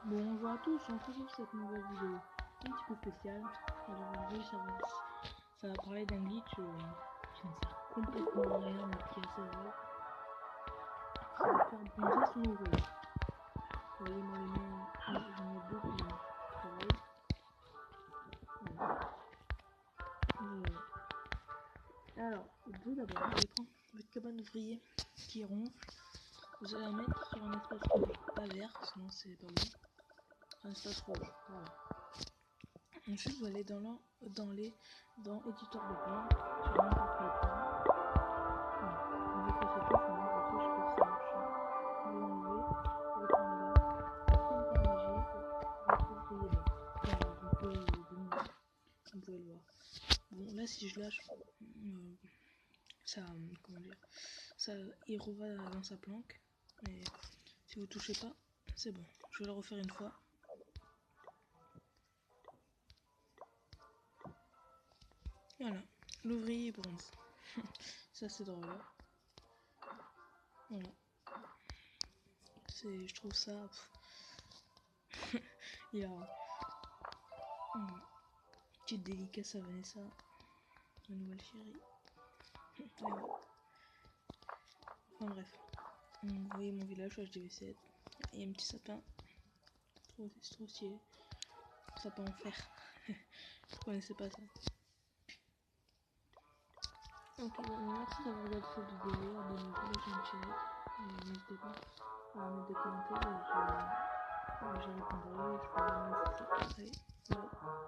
Bonjour à tous, on se retrouve pour cette nouvelle vidéo un petit peu spéciale. Aujourd'hui ça va parler d'un glitch qui ne sert complètement à rien mais qui est assez drôle. Ça va faire bronzer son ouvrier. Vous voyez moi les mains, j'en ai deux qui travaillent. Voilà. Alors, tout d'abord, vous allez prendre votre cabane d'ouvrier qui ronfle. Vous allez la mettre sur un espace rouge, pas vert, sinon c'est pas bon. Un espace rouge, voilà. Ensuite, vous allez dans éditeur de plan, sur n'importe quel plan. Voilà. Vous mettez cette touche, maintenant votre touche pour que ça marche. Vous l'enlevez, vous retournez là, et comme par magie, votre ouvrier là. Voilà, vous pouvez le voir. Bon, là si je lâche, ça, comment dire, ça, il reva dans sa planque. Mais si vous touchez pas, c'est bon. Je vais le refaire une fois. Voilà, l'ouvrier bronze. Ça c'est drôle. Voilà. Je trouve ça. Il y a une petite dédicace à Vanessa, ma nouvelle chérie. Voilà. Enfin bref, vous voyez mon village HDV7. Il y a un petit sapin. C'est trop stylé. Sapin en fer. Je connaissais pas ça. Ok, bon, merci d'avoir regardé cette vidéo. Abonnez-vous, lâchez un petit like. N'hésitez pas à mettre des commentaires et je répondrai. Je ferai le nécessaire. Allez, bye.